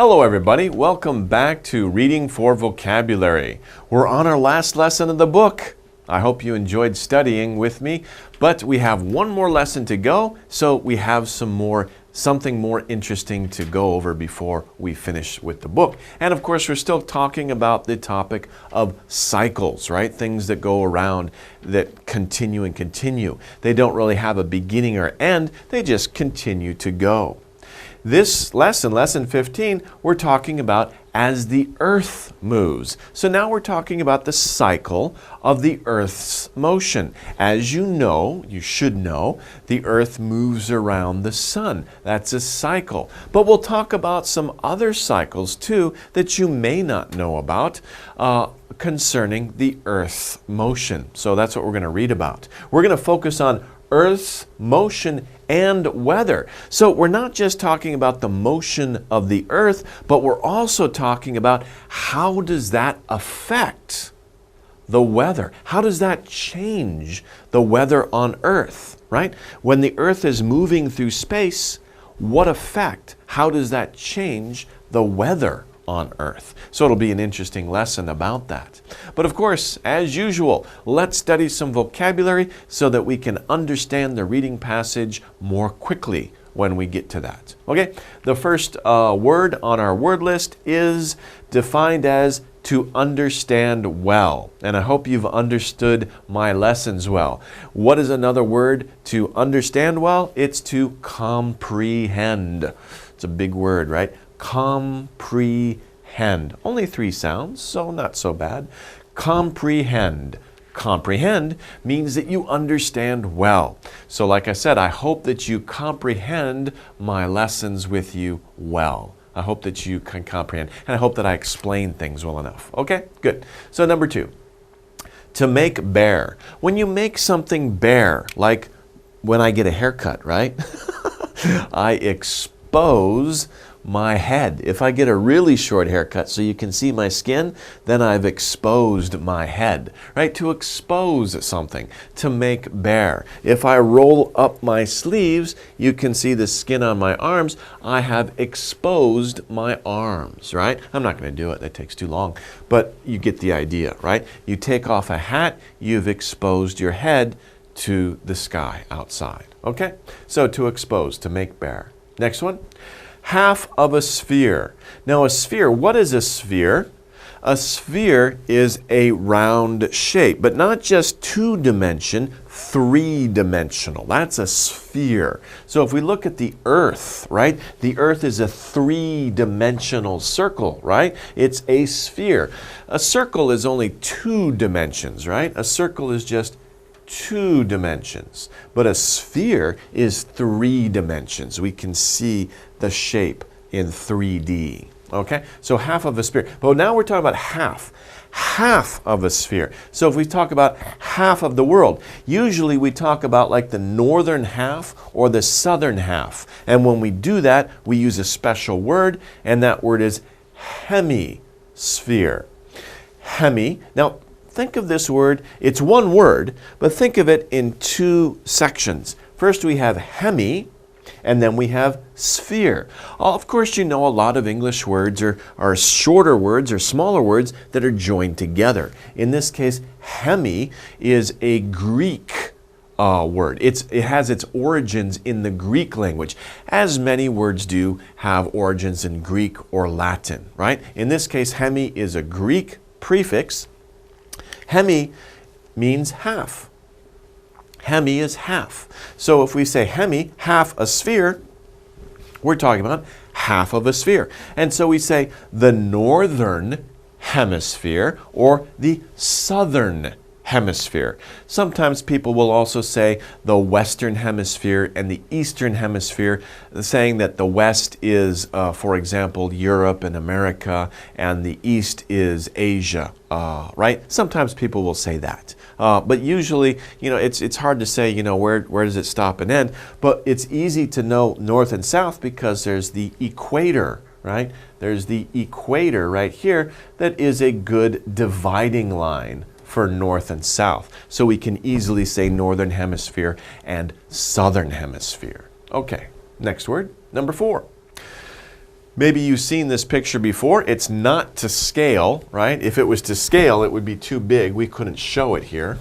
Hello everybody, welcome back to Reading for Vocabulary. We're on our last lesson of the book. I hope you enjoyed studying with me, but we have one more lesson to go, so we have something more interesting to go over before we finish with the book. And of course, we're still talking about the topic of cycles, right? Things that go around that continue and continue. They don't really have a beginning or end, they just continue to go. This lesson, lesson 15, we're talking about as the earth moves. So now we're talking about the cycle of the earth's motion. As you know, you should know, the earth moves around the sun. That's a cycle. But we'll talk about some other cycles too that you may not know about concerning the earth's motion. So that's what we're going to read about. We're going to focus on Earth's motion and weather. So we're not just talking about the motion of the earth, but we're also talking about how does that affect the weather? How does that change the weather on Earth, right? When the earth is moving through space, what effect? How does that change the weather on Earth? So it'll be an interesting lesson about that. But of course, as usual, let's study some vocabulary so that we can understand the reading passage more quickly when we get to that. Okay, the first word on our word list is defined as to understand well. And I hope you've understood my lessons well. What is another word to understand well? It's to comprehend. It's a big word, right? Comprehend. Only 3 sounds, so not so bad. Comprehend. Comprehend means that you understand well. So like I said, I hope that you comprehend my lessons with you well. I hope that you can comprehend, and I hope that I explain things well enough. Okay, good. So number 2, to make bare. When you make something bare, like when I get a haircut, right? I expose my head. If I get a really short haircut so you can see my skin, then I've exposed my head, right? To expose something, to make bare. If I roll up my sleeves, you can see the skin on my arms. I have exposed my arms, right? I'm not going to do it. That takes too long. But you get the idea, right? You take off a hat, you've exposed your head to the sky outside. Okay? So to expose, to make bare. Next one. Half of a sphere. Now a sphere, what is a sphere? A sphere is a round shape, but not just 2-dimension, 3-dimensional. That's a sphere. So if we look at the earth, right? The earth is a 3-dimensional circle, right? It's a sphere. A circle is only 2 dimensions, right? A circle is just 2 dimensions, but a sphere is 3 dimensions. We can see the shape in 3D. Okay, so half of a sphere. But now we're talking about half of a sphere. So if we talk about half of the world, usually we talk about like the northern half or the southern half. And when we do that, we use a special word, and that word is hemisphere. Hemi. Now, think of this word, it's one word, but think of it in 2 sections. First we have hemi, and then we have sphere. Of course, you know a lot of English words are shorter words or smaller words that are joined together. In this case, hemi is a Greek word. It has its origins in the Greek language, as many words do have origins in Greek or Latin, right? In this case, hemi is a Greek prefix. Hemi means half. Hemi is half. So if we say hemi, half a sphere, we're talking about half of a sphere. And so we say the northern hemisphere or the southern hemisphere. Sometimes people will also say the western hemisphere and the eastern hemisphere, saying that the west is, for example, Europe and America, and the east is Asia, right? Sometimes people will say that. But usually, you know, it's hard to say, you know, where does it stop and end? But it's easy to know north and south because there's the equator, right? There's the equator right here that is a good dividing line for north and south. So we can easily say northern hemisphere and southern hemisphere. Okay, next word, number 4. Maybe you've seen this picture before. It's not to scale, right? If it was to scale, it would be too big. We couldn't show it here.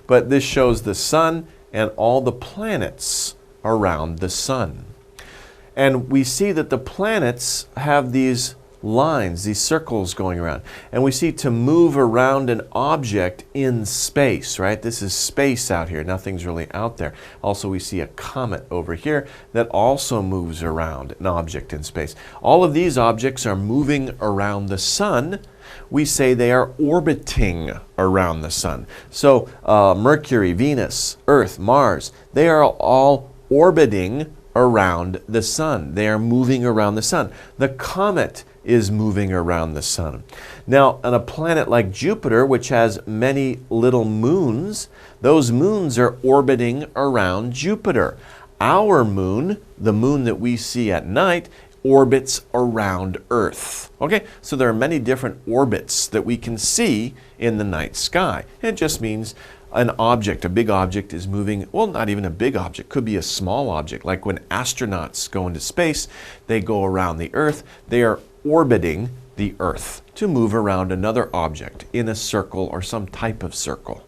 But this shows the sun and all the planets around the sun. And we see that the planets have these lines, these circles going around. And we see to move around an object in space, right? This is space out here. Nothing's really out there. Also, we see a comet over here that also moves around an object in space. All of these objects are moving around the sun. We say they are orbiting around the sun. So Mercury, Venus, Earth, Mars, they are all orbiting around the sun. They are moving around the sun. The comet is moving around the sun. Now, on a planet like Jupiter, which has many little moons, those moons are orbiting around Jupiter. Our moon, the moon that we see at night, orbits around Earth. Okay, so there are many different orbits that we can see in the night sky. It just means an object, a big object is moving, well, not even a big object, could be a small object. Like when astronauts go into space, they go around the Earth. They are orbiting the Earth to move around another object in a circle or some type of circle.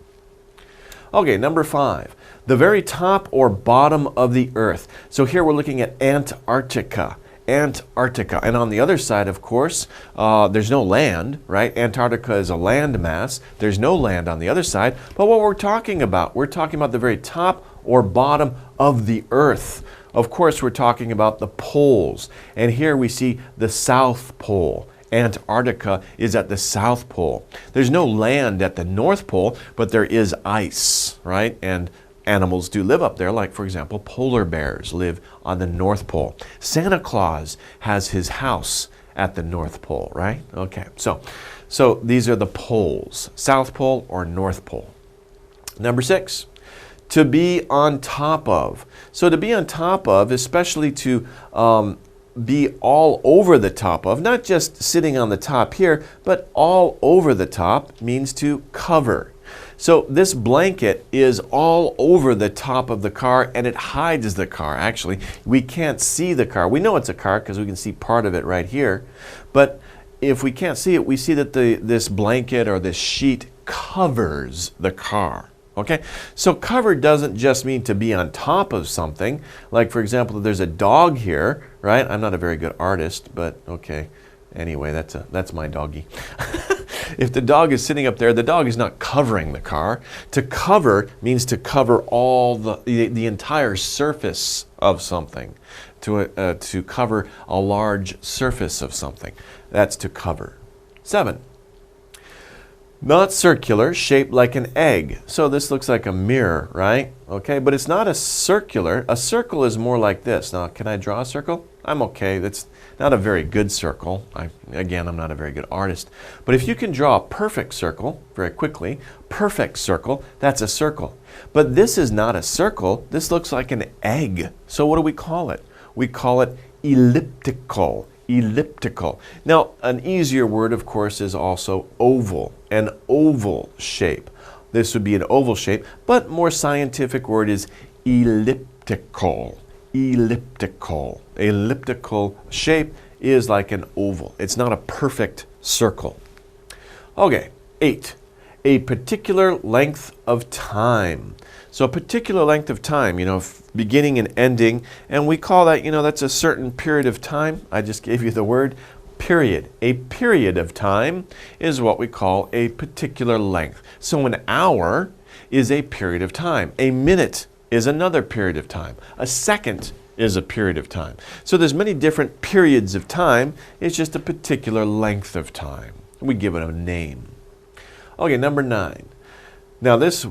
Okay, number 5, the very top or bottom of the Earth. So here we're looking at Antarctica. Antarctica. And on the other side, of course, there's no land, right? Antarctica is a land mass. There's no land on the other side. But what we're talking about the very top or bottom of the Earth. Of course, we're talking about the poles. And here we see the South Pole. Antarctica is at the South Pole. There's no land at the North Pole, but there is ice, right? And animals do live up there, like, for example, polar bears live on the North Pole. Santa Claus has his house at the North Pole, right? Okay, so these are the poles, South Pole or North Pole. Number 6, to be on top of. So to be on top of, especially to be all over the top of, not just sitting on the top here, but all over the top means to cover. So this blanket is all over the top of the car and it hides the car. Actually, we can't see the car. We know it's a car because we can see part of it right here. But if we can't see it, we see that this blanket or this sheet covers the car. Okay, so cover doesn't just mean to be on top of something. Like, for example, there's a dog here, right? I'm not a very good artist, but okay. Anyway, that's my doggy. If the dog is sitting up there, the dog is not covering the car. To cover means to cover all the entire surface of something. To cover a large surface of something. That's to cover. 7. Not circular, shaped like an egg. So this looks like a mirror, right? Okay, but it's not a circular. A circle is more like this. Now, can I draw a circle? I'm okay. That's not a very good circle. Again, I'm not a very good artist. But if you can draw a perfect circle very quickly, perfect circle, that's a circle. But this is not a circle. This looks like an egg. So what do we call it? We call it elliptical. Elliptical. Now, an easier word, of course, is also oval. An oval shape. This would be an oval shape, but more scientific word is elliptical. Elliptical. Elliptical shape is like an oval. It's not a perfect circle. Okay, 8. A particular length of time. So a particular length of time, beginning and ending, and we call that, that's a certain period of time. I just gave you the word period. A period of time is what we call a particular length. So an hour is a period of time. A minute is another period of time. A second is a period of time. So there's many different periods of time. It's just a particular length of time. We give it a name. Okay, number 9. Now this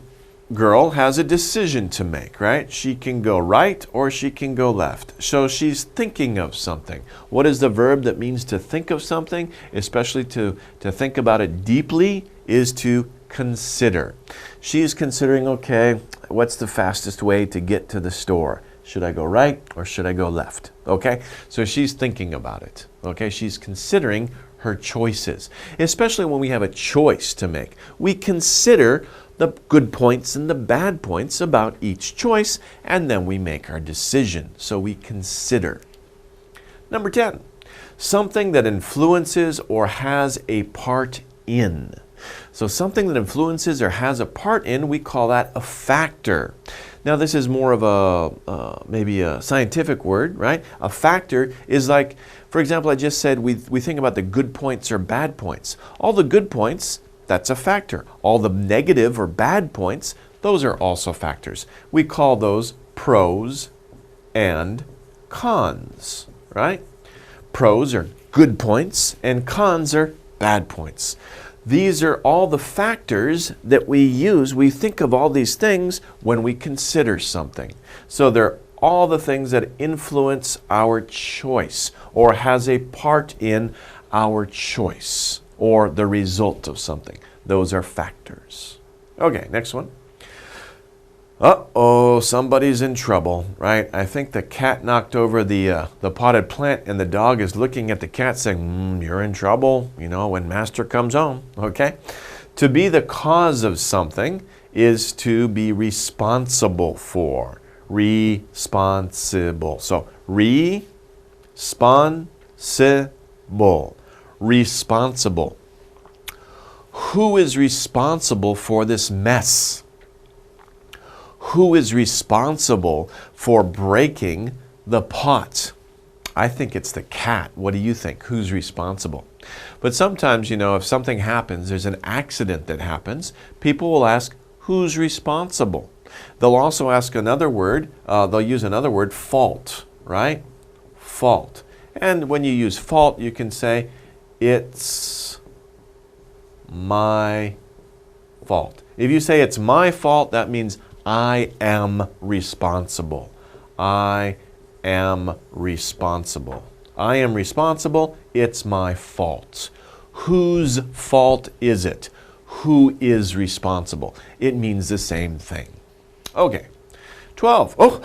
girl has a decision to make, right? She can go right or she can go left. So she's thinking of something. What is the verb that means to think of something? Especially to think about it deeply is to consider. She's considering, okay, what's the fastest way to get to the store? Should I go right or should I go left? Okay, so she's thinking about it. Okay, she's considering her choices, especially when we have a choice to make. We consider the good points and the bad points about each choice, and then we make our decision. So we consider. Number 10, Something that influences or has a part in. So something that influences or has a part in, we call that a factor. Now this is more of a, maybe a scientific word, right? A factor is like, for example, I just said we think about the good points or bad points. All the good points, that's a factor. All the negative or bad points, those are also factors. We call those pros and cons, right? Pros are good points and cons are bad points. These are all the factors that we use. We think of all these things when we consider something. So they're all the things that influence our choice or has a part in our choice or the result of something. Those are factors. Okay, next one. Uh-oh, somebody's in trouble, right? I think the cat knocked over the potted plant and the dog is looking at the cat saying, you're in trouble, you know, when master comes home, okay? To be the cause of something is to be responsible for. Responsible. So, responsible. Responsible. Who is responsible for this mess? Who is responsible for breaking the pot? I think it's the cat. What do you think? Who's responsible? But sometimes, you know, if something happens, there's an accident that happens, people will ask, who's responsible? They'll also ask another word, they'll use another word, fault, right? Fault. And when you use fault, you can say, it's my fault. If you say it's my fault, that means I am responsible. I am responsible. I am responsible. It's my fault. Whose fault is it? Who is responsible? It means the same thing. Okay. 12. Oh,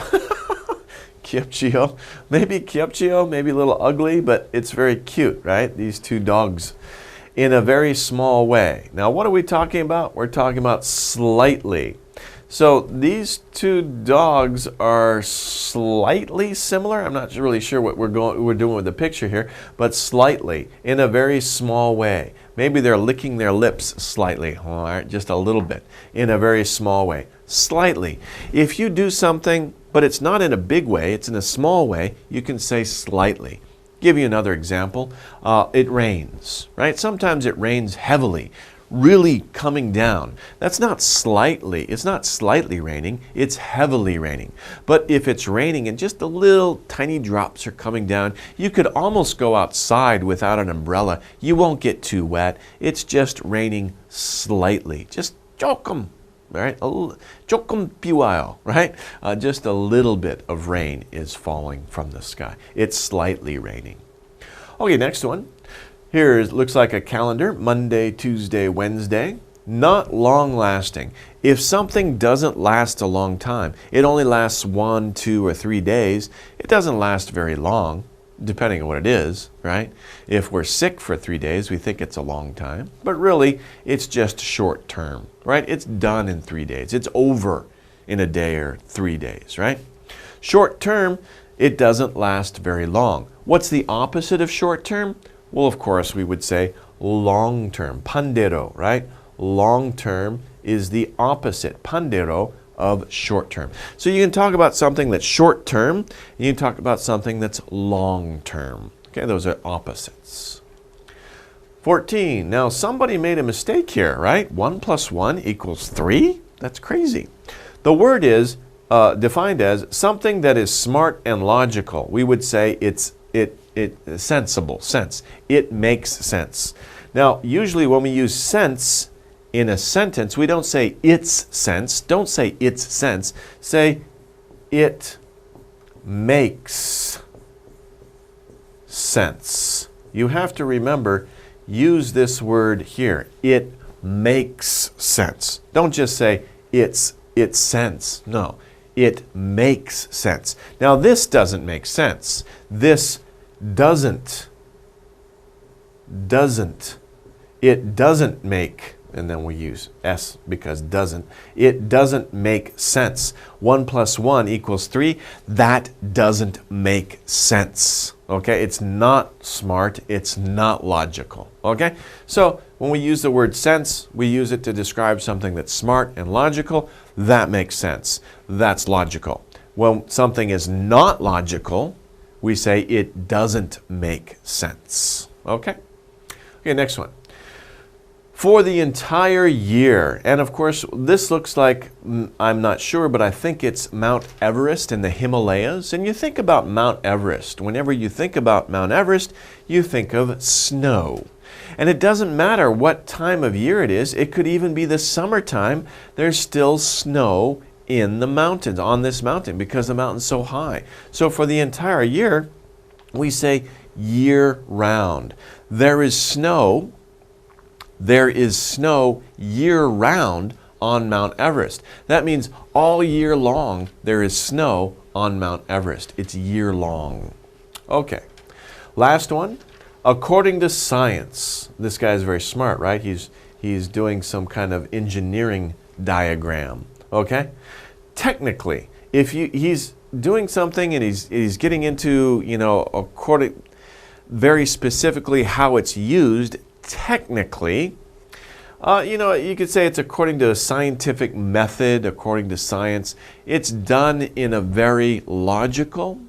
Kyepchio. Maybe Kyepchio, maybe a little ugly, but it's very cute, right? These two dogs in a very small way. Now, what are we talking about? We're talking about slightly. So these two dogs are slightly similar. I'm not really sure what we're doing with the picture here, but slightly, in a very small way. Maybe they're licking their lips slightly, all right, just a little bit, in a very small way. Slightly. If you do something, but it's not in a big way, it's in a small way, you can say slightly. Give you another example. It rains, right? Sometimes it rains heavily, really coming down. That's not slightly, it's not slightly raining, it's heavily raining. But if it's raining and just the little tiny drops are coming down, you could almost go outside without an umbrella. You won't get too wet. It's just raining slightly. Just jokum, right? Jokum piwao, right? Just a little bit of rain is falling from the sky. It's slightly raining. Okay, next one. Here looks like a calendar, Monday, Tuesday, Wednesday. Not long lasting. If something doesn't last a long time, it only lasts 1, 2, or 3 days, it doesn't last very long, depending on what it is, right? If we're sick for 3 days, we think it's a long time, but really it's just short term, right? It's done in 3 days. It's over in a day or 3 days, right? Short term, it doesn't last very long. What's the opposite of short term? Well, of course, we would say long term, pandero, right? Long term is the opposite, pandero, of short term. So you can talk about something that's short term, and you can talk about something that's long term. Okay, those are opposites. 14. Now, somebody made a mistake here, right? 1 plus 1 equals 3? That's crazy. The word is defined as something that is smart and logical. We would say it's sensible, sense. It makes sense. Now, usually when we use sense in a sentence, we don't say its sense. Don't say its sense. Say it makes sense. You have to remember, use this word here. It makes sense. Don't just say its sense. No, it makes sense. Now, this doesn't make sense. This doesn't. It doesn't make, and then we use S because doesn't. It doesn't make sense. 1 plus 1 equals 3. That doesn't make sense. Okay, it's not smart, it's not logical. Okay, so when we use the word sense, we use it to describe something that's smart and logical. That makes sense. That's logical. When something is not logical, we say it doesn't make sense. Okay? Okay, next one. For the entire year, and of course, this looks like, I'm not sure, but I think it's Mount Everest in the Himalayas. And you think about Mount Everest. Whenever you think about Mount Everest, you think of snow. And it doesn't matter what time of year it is. It could even be the summertime. There's still snow in the mountains, on this mountain, because the mountain's so high. So for the entire year, we say year round. There is snow year round on Mount Everest. That means all year long there is snow on Mount Everest. It's year long. Okay, last one. According to science, this guy is very smart, right? He's doing some kind of engineering diagram. Okay, technically, if he's doing something and he's getting into, according very specifically how it's used. Technically, you could say it's according to a scientific method, according to science. It's done in a very logical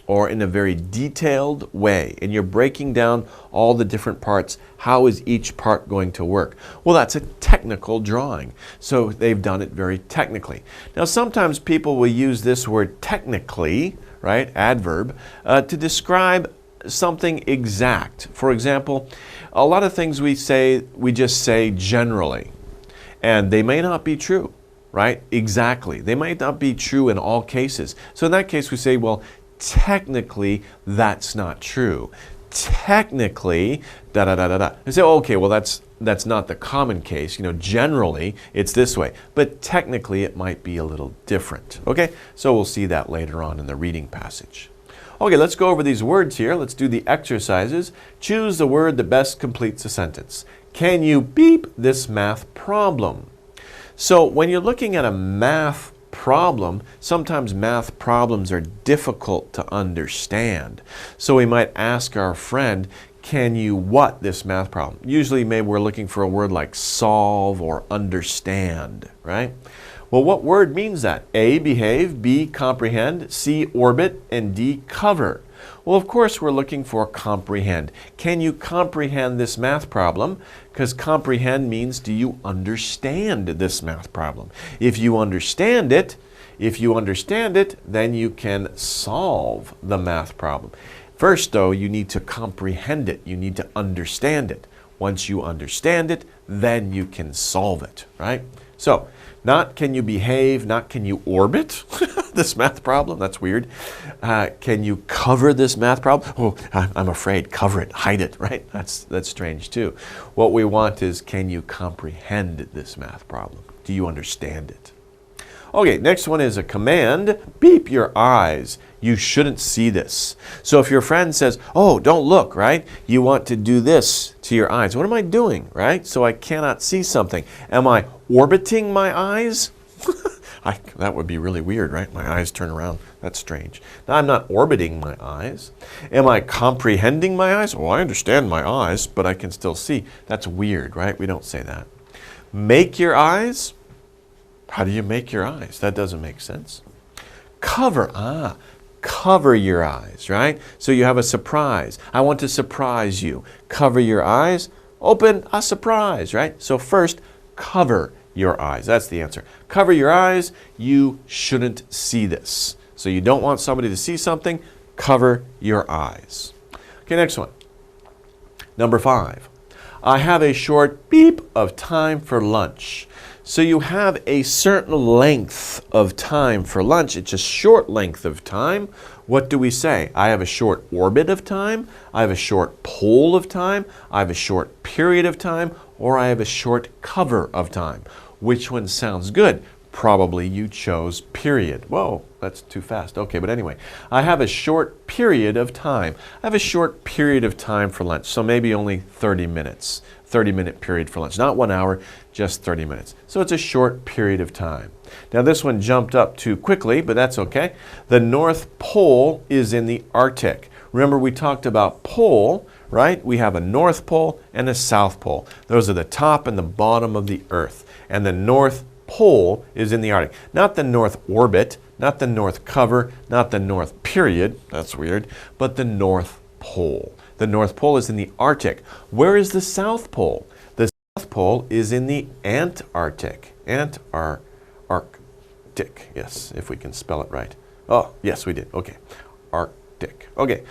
or in a very detailed way. And you're breaking down all the different parts. How is each part going to work? Well, that's a technical drawing. So they've done it very technically. Now, sometimes people will use this word technically, right, adverb, to describe something exact. For example, a lot of things we just say generally, and they may not be true, right? Exactly. They might not be true in all cases. So in that case, we say, well, technically, that's not true. Technically, da-da-da-da-da. And say, okay, well, that's not the common case. Generally, it's this way. But technically, it might be a little different. Okay? So we'll see that later on in the reading passage. Okay, let's go over these words here. Let's do the exercises. Choose the word that best completes a sentence. Can you beep this math problem? So when you're looking at a math problem, sometimes math problems are difficult to understand. So we might ask our friend, can you what this math problem? Usually maybe we're looking for a word like solve or understand, right? Well, what word means that? A, behave, B, comprehend, C, orbit, and D, cover. Well, of course, we're looking for comprehend. Can you comprehend this math problem? Because comprehend means, do you understand this math problem? If you understand it, then you can solve the math problem. First, though, you need to comprehend it. You need to understand it. Once you understand it, then you can solve it, right? So, not can you behave, not can you orbit this math problem. That's weird. Can you cover this math problem? Oh, I'm afraid. Cover it, hide it, right? That's strange too. What we want is, can you comprehend this math problem? Do you understand it? Okay, next one is a command. Beep your eyes. You shouldn't see this. So if your friend says, oh, don't look, right? You want to do this to your eyes. What am I doing, right? So I cannot see something. Am I orbiting my eyes? That would be really weird, right? My eyes turn around. That's strange. Now, I'm not orbiting my eyes. Am I comprehending my eyes? Well, I understand my eyes, but I can still see. That's weird, right? We don't say that. Make your eyes? How do you make your eyes? That doesn't make sense. Cover. Cover your eyes, right? So you have a surprise. I want to surprise you. Cover your eyes. Open a surprise, right? So first, cover your eyes. That's the answer. Cover your eyes. You shouldn't see this. So you don't want somebody to see something. Cover your eyes. Okay, next one. Number 5. I have a short beep of time for lunch. So you have a certain length of time for lunch. It's a short length of time. What do we say? I have a short orbit of time. I have a short pole of time. I have a short period of time. Or I have a short cover of time. Which one sounds good? Probably you chose period. Whoa, that's too fast. Okay, but anyway, I have a short period of time. I have a short period of time for lunch. So maybe only 30 minutes. 30-minute period for lunch. Not 1 hour, just 30 minutes. So it's a short period of time. Now this one jumped up too quickly, but that's okay. The North Pole is in the Arctic. Remember, we talked about pole, right? We have a north pole and a south pole. Those are the top and the bottom of the Earth. And the North Pole is in the Arctic. Not the North Orbit, not the North Cover, not the North Period, that's weird, but the North Pole. The North Pole is in the Arctic. Where is the South Pole? The South Pole is in the Antarctic. Arctic, yes, if we can spell it right. Oh, yes, we did. Okay, Arctic. Okay,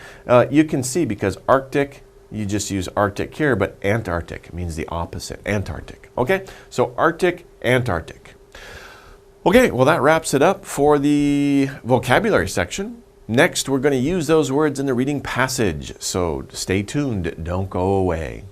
you can see because Arctic, you just use Arctic here, but Antarctic means the opposite, Antarctic. Okay, so Arctic, Antarctic. Okay, well that wraps it up for the vocabulary section. Next, we're going to use those words in the reading passage, so stay tuned, don't go away.